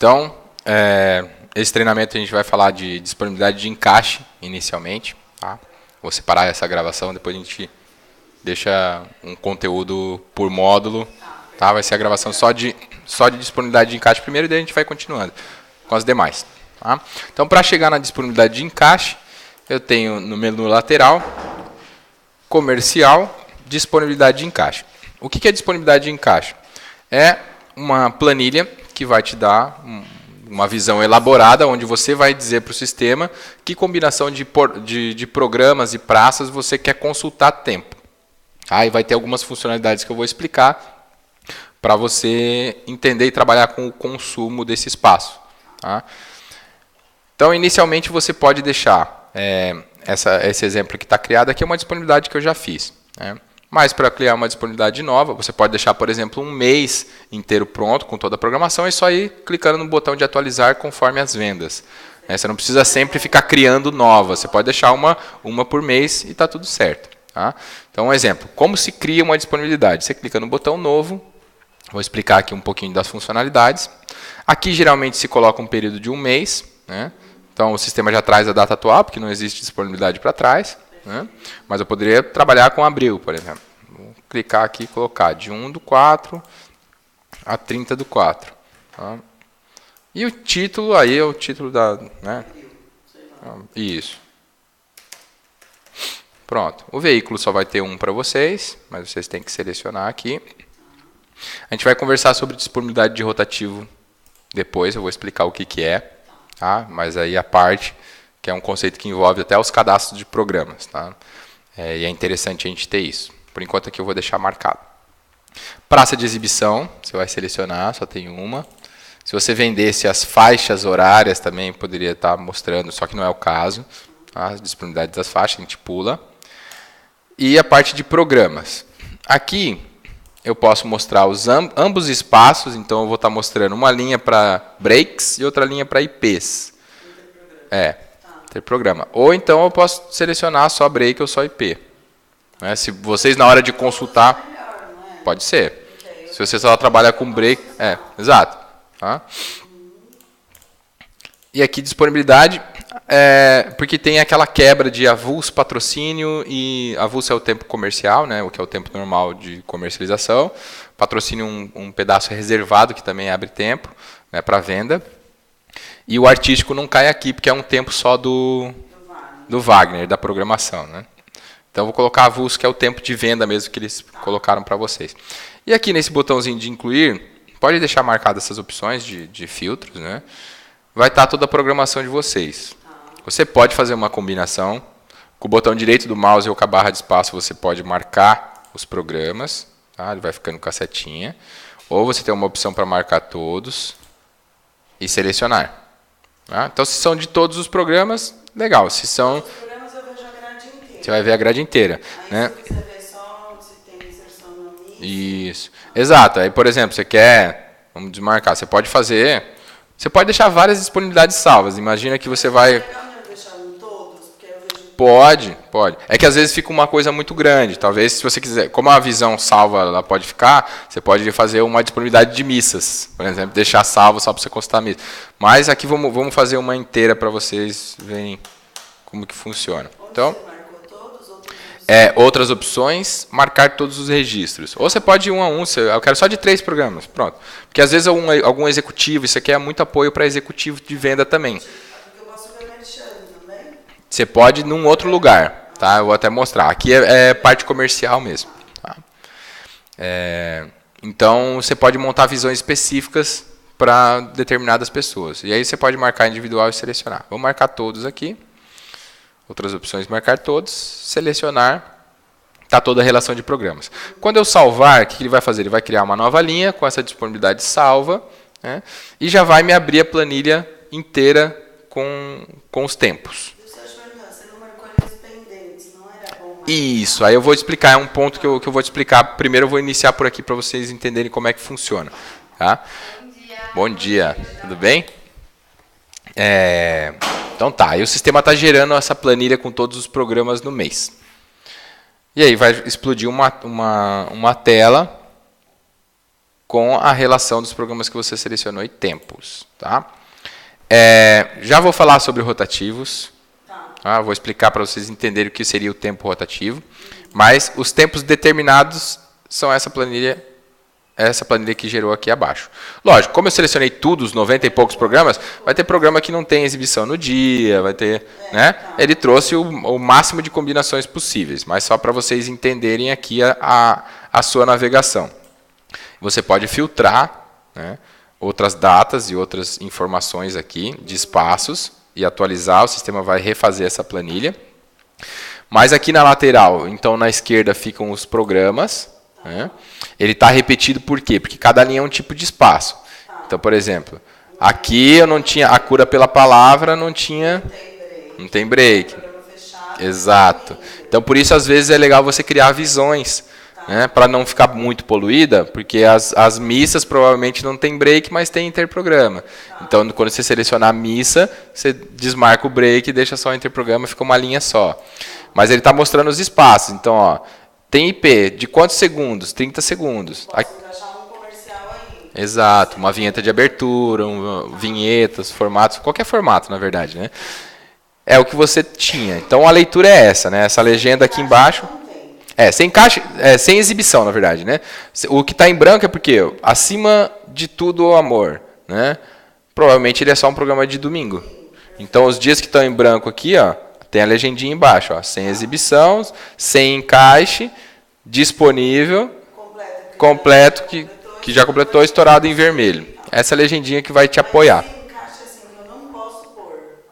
Então, esse treinamento a gente vai falar de disponibilidade de encaixe inicialmente. Tá? Vou separar essa gravação, depois a gente deixa um conteúdo por módulo. Tá? Vai ser a gravação só de disponibilidade de encaixe primeiro e daí a gente vai continuando com as demais. Tá? Então, para chegar na disponibilidade de encaixe, eu tenho no menu lateral, comercial, disponibilidade de encaixe. O que é disponibilidade de encaixe? É uma planilha que vai te dar uma visão elaborada, onde você vai dizer para o sistema que combinação de programas e praças você quer consultar a tempo. Aí vai ter algumas funcionalidades que eu vou explicar para você entender e trabalhar com o consumo desse espaço. Tá? Então, inicialmente, você pode deixar esse exemplo que está criado aqui, é uma disponibilidade que eu já fiz. Né? Mas, para criar uma disponibilidade nova, você pode deixar, por exemplo, um mês inteiro pronto, com toda a programação, e só ir clicando no botão de atualizar conforme as vendas. Você não precisa sempre ficar criando nova, você pode deixar uma por mês e está tudo certo. Tá? Então, um exemplo, como se cria uma disponibilidade? Você clica no botão novo, vou explicar aqui um pouquinho das funcionalidades. Aqui, geralmente, se coloca um período de um mês, né? Então, o sistema já traz a data atual, porque não existe disponibilidade para trás. Né? Mas eu poderia trabalhar com abril, por exemplo. Vou clicar aqui e colocar de 1/4 a 30/4. Tá? E o título, aí é o título da... Né? Isso. Pronto. O veículo só vai ter um para vocês, mas vocês têm que selecionar aqui. A gente vai conversar sobre disponibilidade de rotativo depois, eu vou explicar o que é. Tá? Mas aí a parte, que é um conceito que envolve até os cadastros de programas. Tá? E é interessante a gente ter isso. Por enquanto aqui eu vou deixar marcado. Praça de exibição, você vai selecionar, só tem uma. Se você vendesse as faixas horárias também poderia estar mostrando, só que não é o caso. Tá? As disponibilidades das faixas, a gente pula. E a parte de programas. Aqui eu posso mostrar ambos espaços, então eu vou estar mostrando uma linha para breaks e outra linha para IPs. Ter programa. Ou então eu posso selecionar só break ou só IP. Né? Se vocês na hora de consultar, pode ser. Se você só trabalha com break, exato. Tá? E aqui disponibilidade, porque tem aquela quebra de avulso patrocínio, e avulso é o tempo comercial, né, o que é o tempo normal de comercialização. Patrocínio um pedaço reservado, que também abre tempo, né, para venda. E o artístico não cai aqui, porque é um tempo só do Wagner, da programação. Né? Então, eu vou colocar avulso, que é o tempo de venda mesmo que eles colocaram para vocês. E aqui nesse botãozinho de incluir, pode deixar marcadas essas opções de filtros, né? Vai estar toda a programação de vocês. Você pode fazer uma combinação. Com o botão direito do mouse ou com a barra de espaço, você pode marcar os programas. Tá? Ele vai ficando com a setinha. Ou você tem uma opção para marcar todos e selecionar. Tá? Então, se são de todos os programas, legal. Se são... Os programas eu vejo a grade inteira. Você vai ver a grade inteira. Aí né? você vê só onde se tem inserção no mix. Isso. Exato. Aí, por exemplo, você quer... Vamos desmarcar. Você pode fazer... Você pode deixar várias disponibilidades salvas. Imagina que você vai... É legal eu deixar em todos, porque eu vejo... Pode. É que às vezes fica uma coisa muito grande. Talvez, se você quiser... Como a visão salva ela pode ficar, você pode fazer uma disponibilidade de missas. Por exemplo, deixar salvo só para você consultar a missa. Mas aqui vamos fazer uma inteira para vocês verem como que funciona. Então, Você marcou todos? outras opções, marcar todos os registros. Ou você pode ir um a um, eu quero só de 3 programas, pronto. Porque às vezes algum executivo, isso aqui é muito apoio para executivo de venda também. Porque eu posso ver merchan também? Você pode ir num outro lugar, tá? Eu vou até mostrar. Aqui é parte comercial mesmo. Tá? Então, você pode montar visões específicas para determinadas pessoas. E aí você pode marcar individual e selecionar. Vou marcar todos aqui. Outras opções, marcar todos, selecionar, está toda a relação de programas. Quando eu salvar, o que ele vai fazer? Ele vai criar uma nova linha com essa disponibilidade salva, né, e já vai me abrir a planilha inteira com os tempos. Você não marcou as pendentes, não era bom? Isso, aí eu vou explicar, é um ponto que eu vou te explicar. Primeiro eu vou iniciar por aqui para vocês entenderem como é que funciona. Tá? Bom dia, tudo bem? Então tá, e o sistema está gerando essa planilha com todos os programas no mês. E aí vai explodir uma tela com a relação dos programas que você selecionou e tempos. Tá? Já vou falar sobre rotativos. Tá? Vou explicar para vocês entenderem o que seria o tempo rotativo. Mas os tempos determinados são essa planilha que gerou aqui abaixo. Lógico, como eu selecionei tudo, os 90 e poucos programas, vai ter programa que não tem exibição no dia, vai ter, né? Ele trouxe o máximo de combinações possíveis, mas só para vocês entenderem aqui a sua navegação. Você pode filtrar, né, outras datas e outras informações aqui de espaços e atualizar, o sistema vai refazer essa planilha. Mas aqui na lateral, então na esquerda ficam os programas. Né? Ele está repetido por quê? Porque cada linha é um tipo de espaço. Então, por exemplo, aqui eu não tinha a cura pela palavra, não tem break. Exato. Então, por isso, às vezes, é legal você criar visões, né? Para não ficar muito poluída, porque as missas provavelmente não tem break, mas tem interprograma. Então, quando você selecionar a missa, você desmarca o break e deixa só o interprograma, fica uma linha só. Mas ele está mostrando os espaços. Então, ó, tem IP de quantos segundos? 30 segundos. Posso encaixar um comercial aí. Exato, uma vinheta de abertura, vinhetas, formatos, qualquer formato, na verdade, né? É o que você tinha. Então a leitura é essa, né? Essa legenda aqui embaixo. Sem encaixe, sem exibição, na verdade, né? O que está em branco é porque acima de tudo o amor, né? Provavelmente ele é só um programa de domingo. Então os dias que estão em branco aqui, ó, tem a legendinha embaixo, ó, sem exibição, sem encaixe, disponível, completo, que já completou, estourado em vermelho. Essa é a legendinha que vai te apoiar. Sem encaixe assim, eu não posso pôr.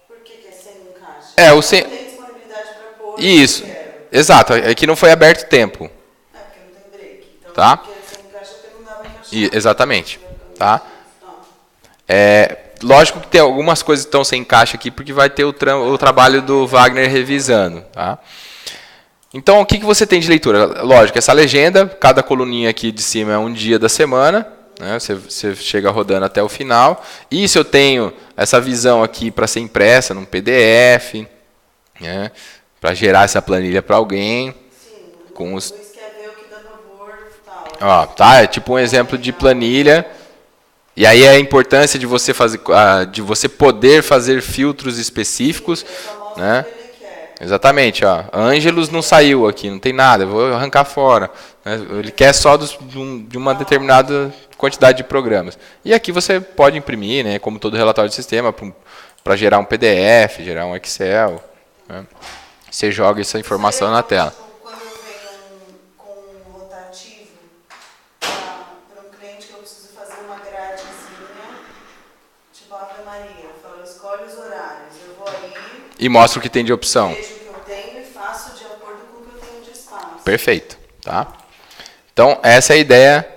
Por que é sem encaixe? O sem... Não tem disponibilidade para pôr. Isso, exato, é que não foi aberto tempo. Porque não tem break. Então, Tá? porque sem encaixe é porque não dá para encaixar. Exatamente. Tá? Lógico que tem algumas coisas que estão sem encaixe aqui, porque vai ter o trabalho do Wagner revisando. Tá? Então, o que você tem de leitura? Lógico, essa legenda, cada coluninha aqui de cima é um dia da semana, né? Você chega rodando até o final. E se eu tenho essa visão aqui para ser impressa num PDF, né? Para gerar essa planilha para alguém. Sim, com os... Luiz quer ver o que dá favor e tal. Ó, tá? É tipo um exemplo de planilha. E aí a importância de você poder fazer filtros específicos, né? Exatamente, ó. Ângelos não saiu aqui, não tem nada, eu vou arrancar fora. Né? Ele quer só de uma determinada quantidade de programas. E aqui você pode imprimir, né? Como todo relatório de sistema, para gerar um PDF, gerar um Excel. Né? Você joga essa informação na tela. Quando eu venho com um rotativo para um cliente que eu preciso fazer uma gradezinha, tipo Ave Maria, eu falo, escolhe os horários, eu vou aí, E mostra o que tem de opção. vejo o que eu tenho e faço de acordo com o que eu tenho de espaço. Perfeito. Tá? Então, essa é a ideia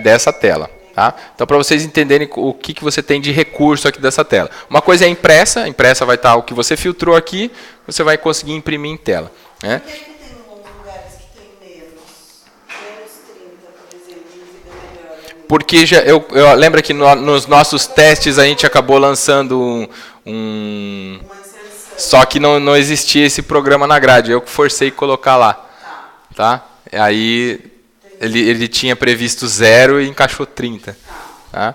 dessa tela. Tá? Então, para vocês entenderem o que você tem de recurso aqui dessa tela. Uma coisa é a impressa vai estar o que você filtrou aqui, você vai conseguir imprimir em tela. Né? Por que tem lugares que tem menos 30, por exemplo, e fica melhor? Porque eu lembro que nos nossos testes a gente acabou lançando um Uma inserção. só que não existia esse programa na grade. Eu forcei colocar lá. Tá? Aí ele tinha previsto 0 e encaixou 30. Tá?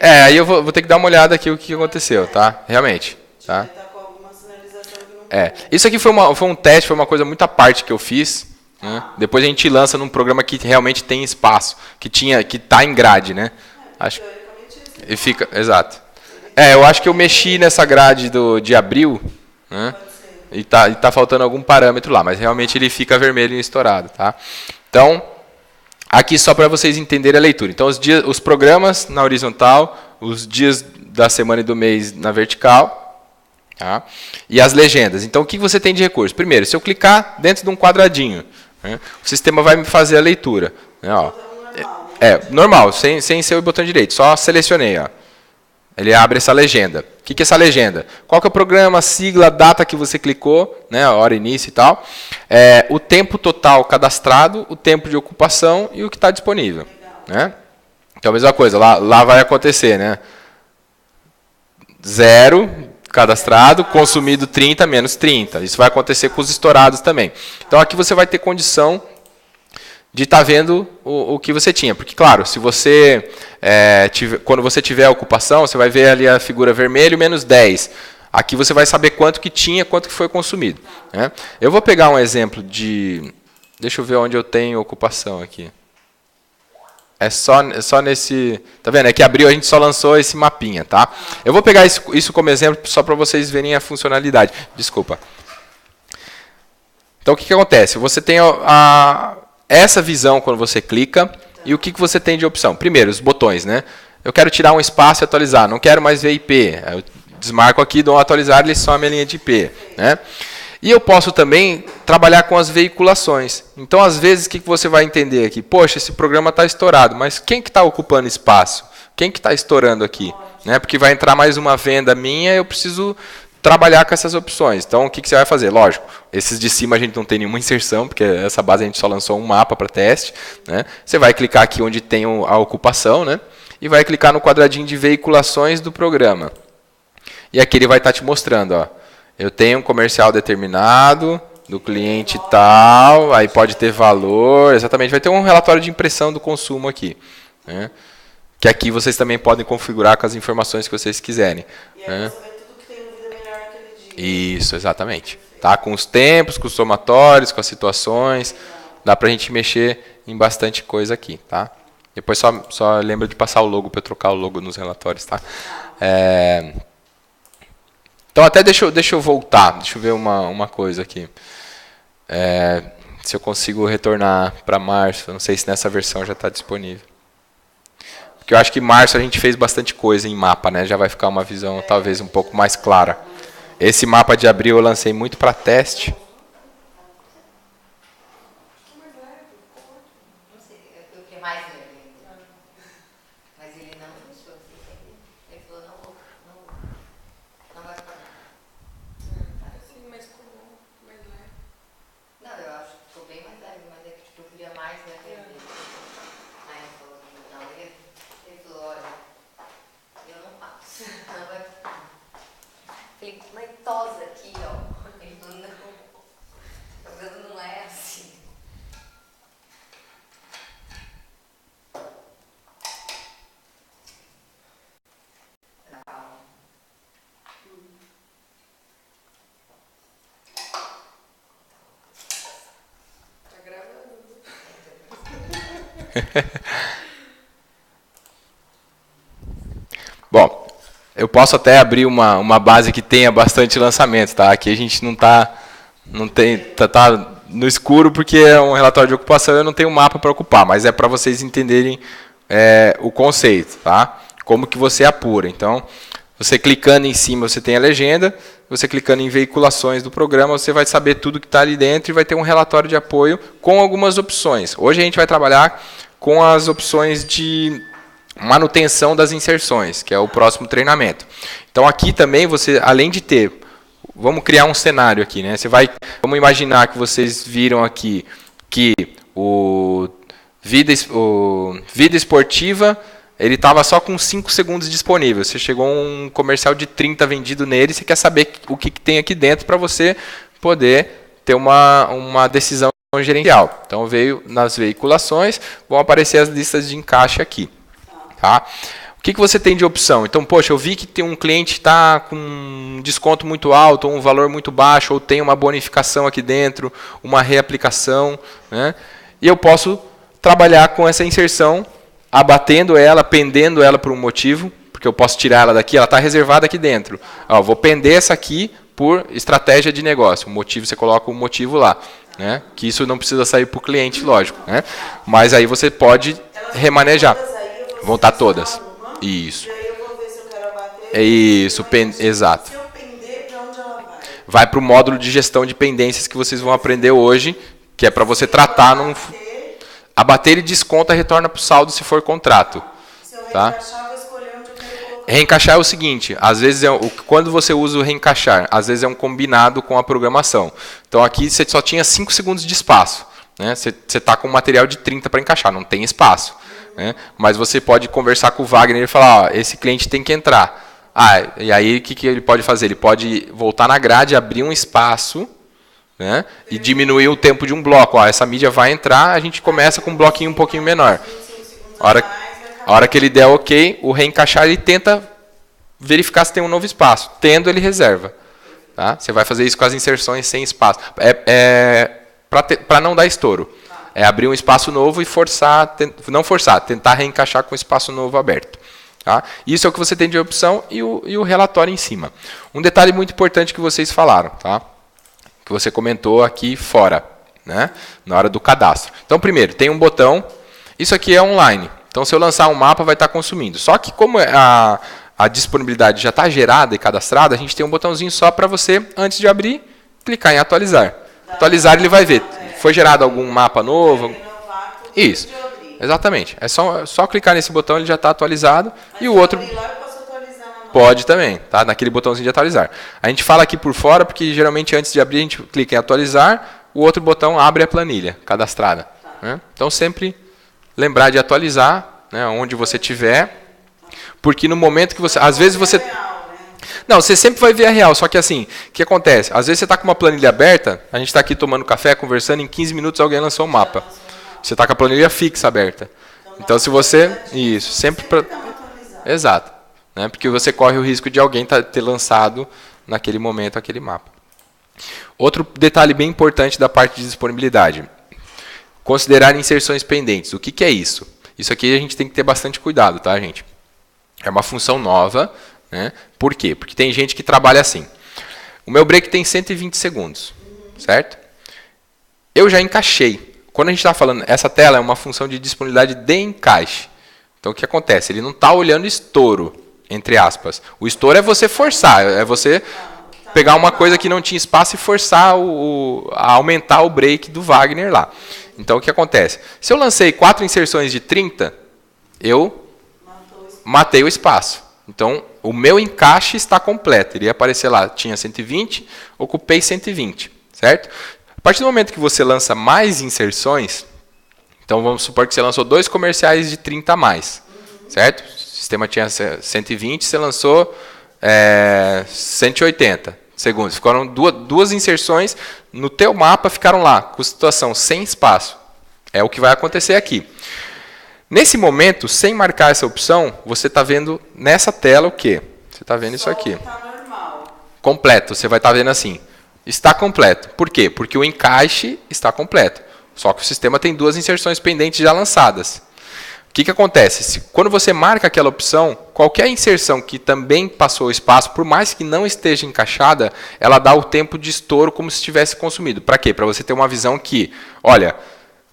Aí eu vou ter que dar uma olhada aqui o que aconteceu, tá? Realmente. Tá? Tá com alguma sinalização que não Isso aqui foi um teste, foi uma coisa muito à parte que eu fiz. Né? Depois a gente lança num programa que realmente tem espaço, que está em grade, né? Acho, e fica, exato. Eu acho que eu mexi nessa grade de abril, né? E tá faltando algum parâmetro lá, mas realmente ele fica vermelho e estourado, tá? Então, aqui só para vocês entenderem a leitura. Então, os programas na horizontal, os dias da semana e do mês na vertical, tá? E as legendas. Então, o que você tem de recurso? Primeiro, se eu clicar dentro de um quadradinho, né, o sistema vai me fazer a leitura. Né, ó. Normal, sem ser o botão direito. Só selecionei, ó. Ele abre essa legenda. O que é essa legenda? Qual que é o programa, a sigla, a data que você clicou, né, a hora, início e tal. O tempo total cadastrado, o tempo de ocupação e o que está disponível. Né? Então, a mesma coisa, lá vai acontecer. Né? 0 cadastrado, consumido 30 menos 30. Isso vai acontecer com os estourados também. Então, aqui você vai ter condição de estar vendo o que você tinha. Porque, claro, se você quando você tiver a ocupação, você vai ver ali a figura vermelho menos 10. Aqui você vai saber quanto que tinha, quanto que foi consumido. Né? Eu vou pegar um exemplo de... Deixa eu ver onde eu tenho ocupação aqui. É só nesse... Tá vendo? É que abril a gente só lançou esse mapinha, tá? Eu vou pegar isso como exemplo só para vocês verem a funcionalidade. Desculpa. Então, o que acontece? Você tem essa visão quando você clica e o que você tem de opção? Primeiro, os botões, né? Eu quero tirar um espaço e atualizar. Não quero mais ver IP. Eu desmarco aqui, dou um atualizar, ele some a minha linha de IP. Né? E eu posso também trabalhar com as veiculações. Então, às vezes, o que você vai entender aqui? Poxa, esse programa está estourado, mas quem que está ocupando espaço? Quem que está estourando aqui? Né? Porque vai entrar mais uma venda minha, eu preciso trabalhar com essas opções. Então, o que você vai fazer? Lógico, esses de cima a gente não tem nenhuma inserção, porque essa base a gente só lançou um mapa para teste. Né? Você vai clicar aqui onde tem a ocupação, né? E vai clicar no quadradinho de veiculações do programa. E aqui ele vai estar te mostrando, ó. Eu tenho um comercial determinado, do cliente tal, aí pode ter valor, exatamente, vai ter um relatório de impressão do consumo aqui. Né? Que aqui vocês também podem configurar com as informações que vocês quiserem. E aí né? você vê tudo que tem no Vida Melhor naquele dia. Isso, exatamente. Tá? Com os tempos, com os somatórios, com as situações, dá pra gente mexer em bastante coisa aqui. Tá? Depois só lembra de passar o logo para eu trocar o logo nos relatórios. Tá? Então, até deixa eu voltar, deixa eu ver uma coisa aqui. Se eu consigo retornar para março, não sei se nessa versão já está disponível. Porque eu acho que em março a gente fez bastante coisa em mapa, né? Já vai ficar uma visão talvez um pouco mais clara. Esse mapa de abril eu lancei muito para teste. Bom, eu posso até abrir uma base que tenha bastante lançamento, tá? Aqui a gente tá no escuro porque é um relatório de ocupação e eu não tenho um mapa para ocupar, mas é para vocês entenderem o conceito, tá? Como que você apura. Então, você clicando em cima, você tem a legenda, você clicando em veiculações do programa, você vai saber tudo que está ali dentro e vai ter um relatório de apoio com algumas opções. Hoje a gente vai trabalhar com as opções de manutenção das inserções, que é o próximo treinamento. Então aqui também você, além de ter, vamos criar um cenário aqui, né? Vamos imaginar que vocês viram aqui que o Vida Esportiva, ele estava só com 5 segundos disponível. Você chegou um comercial de 30 vendido nele, você quer saber o que tem aqui dentro para você poder ter uma decisão gerencial. Então veio nas veiculações, vão aparecer as listas de encaixe aqui. Tá? O que você tem de opção? Então, poxa, eu vi que tem um cliente que está com um desconto muito alto, ou um valor muito baixo, ou tem uma bonificação aqui dentro, uma reaplicação. Né? E eu posso trabalhar com essa inserção, abatendo ela, pendendo ela por um motivo, porque eu posso tirar ela daqui, ela está reservada aqui dentro. Vou pender essa aqui por estratégia de negócio. O motivo, você coloca o motivo lá. Né? Que isso não precisa sair para o cliente, lógico. Né? Mas aí você pode remanejar. Vão estar todas. Isso. E aí eu vou ver se eu quero abater. É isso, exato. Se eu pender, para onde ela vai? Vai para o módulo de gestão de pendências que vocês vão aprender hoje, que é para você tratar num... Abater ele desconta, retorna para o saldo se for contrato. Se eu tá? reencaixar, eu vou escolher onde eu quero colocar. Reencaixar é o seguinte, às vezes quando você usa o reencaixar, às vezes é um combinado com a programação. Então aqui você só tinha 5 segundos de espaço. Né? Você está com um material de 30 para encaixar, não tem espaço. Né? Mas você pode conversar com o Wagner e falar, esse cliente tem que entrar. E aí o que ele pode fazer? Ele pode voltar na grade, abrir um espaço, né? E diminuir o tempo de um bloco. Ó, essa mídia vai entrar, a gente começa com um bloquinho um pouquinho menor. A hora que ele der ok, o reencaixar ele tenta verificar se tem um novo espaço. Tendo, ele reserva. Tá? Você vai fazer isso com as inserções sem espaço. Para não dar estouro. É abrir um espaço novo e tentar reencaixar com o espaço novo aberto. Tá? Isso é o que você tem de opção e o relatório em cima. Um detalhe muito importante que vocês falaram, tá? Que você comentou aqui fora, né? Na hora do cadastro. Então, primeiro, tem um botão. Isso aqui é online. Então, se eu lançar um mapa, vai estar consumindo. Só que como a disponibilidade já está gerada e cadastrada, a gente tem um botãozinho só para você, antes de abrir, clicar em atualizar. Atualizar, ele vai ver. Foi gerado algum mapa novo? Isso. Exatamente. É só clicar nesse botão, ele já está atualizado. E o outro pode também, tá? Naquele botãozinho de atualizar. A gente fala aqui por fora, porque geralmente antes de abrir, a gente clica em atualizar, o outro botão abre a planilha cadastrada. Né? Então, sempre lembrar de atualizar, né, onde você estiver, porque no momento que você... Às vezes você... Não, você sempre vai ver a real, só que assim, o que acontece? Às vezes você está com uma planilha aberta, a gente está aqui tomando café, conversando, em 15 minutos alguém lançou um mapa. Você está com a planilha fixa aberta. Então, se você... Isso, sempre para... Exato. Né? Porque você corre o risco de alguém ter lançado, naquele momento, aquele mapa. Outro detalhe bem importante da parte de disponibilidade. Considerar inserções pendentes. O que é isso? Isso aqui a gente tem que ter bastante cuidado, tá, gente? É uma função nova. Né? Por quê? Porque tem gente que trabalha assim. O meu break tem 120 segundos, certo? Eu já encaixei. Quando a gente está falando, essa tela é uma função de disponibilidade de encaixe. Então, o que acontece? Ele não está olhando estouro, entre aspas. O estouro é você forçar, é você pegar uma coisa que não tinha espaço e forçar a aumentar o break do Wagner lá. Então, o que acontece? Se eu lancei 4 inserções de 30, eu matei o espaço. Então, o meu encaixe está completo. Ele ia aparecer lá, tinha 120, ocupei 120, certo? A partir do momento que você lança mais inserções, então vamos supor que você lançou 2 comerciais de 30 a mais, certo? O sistema tinha 120, você lançou 180 segundos. Ficaram duas inserções no teu mapa, ficaram lá, com situação sem espaço. É o que vai acontecer aqui. Nesse momento, sem marcar essa opção, você está vendo nessa tela o quê? Você está vendo isso aqui. Completo. Você vai estar vendo assim. Está completo. Por quê? Porque o encaixe está completo. Só que o sistema tem 2 inserções pendentes já lançadas. O que acontece? Quando você marca aquela opção, qualquer inserção que também passou o espaço, por mais que não esteja encaixada, ela dá o tempo de estouro como se tivesse consumido. Para quê? Para você ter uma visão que, olha...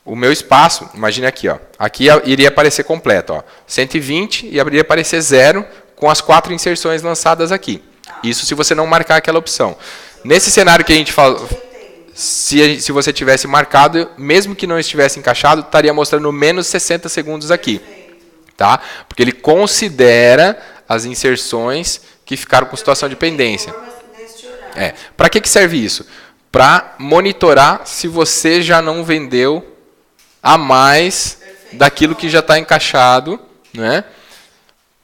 O meu espaço, imagine aqui, ó, aqui iria aparecer completo, ó, 120 e iria aparecer 0 com as 4 inserções lançadas aqui. Isso se você não marcar aquela opção. Nesse cenário que a gente fala, se você tivesse marcado, mesmo que não estivesse encaixado, estaria mostrando menos 60 segundos aqui. Tá? Porque ele considera as inserções que ficaram com situação de pendência. Para que serve isso? Para monitorar se você já não vendeu a mais daquilo que já está encaixado, né?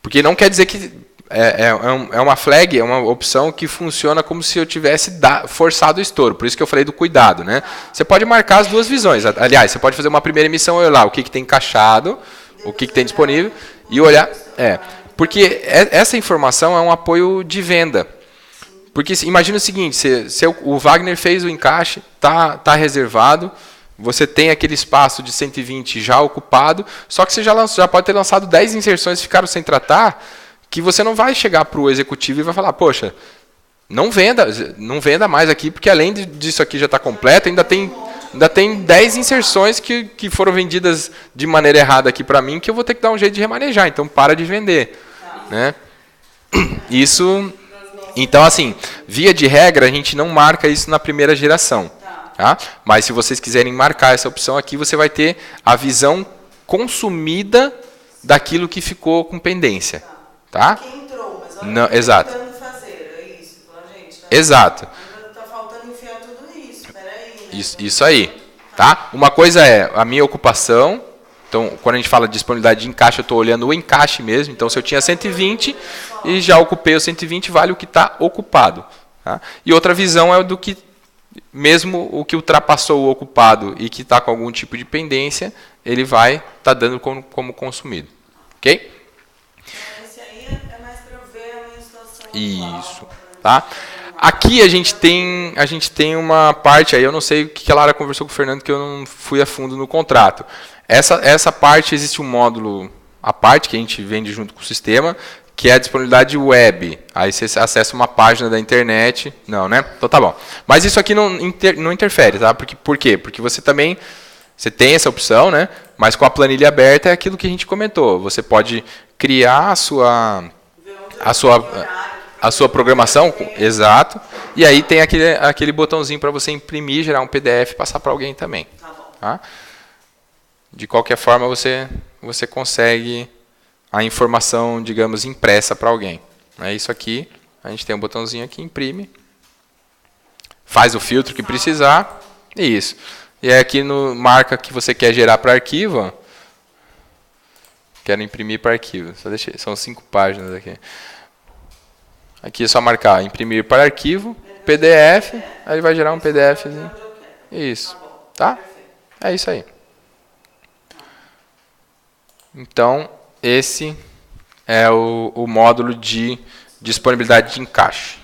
Porque não quer dizer que é uma flag, é uma opção que funciona como se eu tivesse forçado o estouro. Por isso que eu falei do cuidado, né? Você pode marcar as 2 visões. Aliás, você pode fazer uma primeira emissão e olhar lá o que tem encaixado, o que tem disponível e olhar. Porque essa informação é um apoio de venda. Porque imagina o seguinte: se o Wagner fez o encaixe, tá reservado. Você tem aquele espaço de 120 já ocupado, só que você já pode ter lançado 10 inserções que ficaram sem tratar, que você não vai chegar para o executivo e vai falar, poxa, não venda mais aqui, porque além disso aqui já está completo, ainda tem 10 inserções que foram vendidas de maneira errada aqui para mim, que eu vou ter que dar um jeito de remanejar, então para de vender. Né? Isso, então assim, via de regra, a gente não marca isso na primeira geração. Tá? Mas se vocês quiserem marcar essa opção aqui, você vai ter a visão consumida daquilo que ficou com pendência. Tá? Quem entrou, mas olha não, exato. Fazer, isso. Gente, tá exato. Tá faltando enfiar tudo isso. Peraí, né? Isso aí. Tá? Uma coisa é a minha ocupação. Então, quando a gente fala de disponibilidade de encaixe, eu estou olhando o encaixe mesmo. Então, se eu tinha 120 e já ocupei o 120, vale o que está ocupado. Tá? E outra visão é do que mesmo o que ultrapassou o ocupado e que está com algum tipo de pendência, ele vai estar dando como consumido. Ok? Esse aí é mais para eu ver a minha situação Isso. atual. Tá? Aqui a gente tem uma parte, aí eu não sei o que a Lara conversou com o Fernando, que eu não fui a fundo no contrato. Essa parte, existe um módulo à parte, que a gente vende junto com o sistema, que é a disponibilidade web. Aí você acessa uma página da internet. Não, né? Então tá bom. Mas isso aqui não interfere, tá? Por quê? Porque você também... Você tem essa opção, né? Mas com a planilha aberta é aquilo que a gente comentou. Você pode criar a sua programação, exato. E aí tem aquele botãozinho para você imprimir, gerar um PDF e passar para alguém também. Tá? De qualquer forma, você consegue a informação, digamos, impressa para alguém. É isso aqui, a gente tem um botãozinho aqui, imprime, faz o filtro que precisar, e isso. E aí aqui marca que você quer gerar para arquivo, ó. Quero imprimir para arquivo. São 5 páginas aqui. Aqui é só marcar imprimir para arquivo, PDF, aí ele vai gerar um PDFzinho. Isso. Tá? É isso aí. Então, esse é o módulo de disponibilidade de encaixe.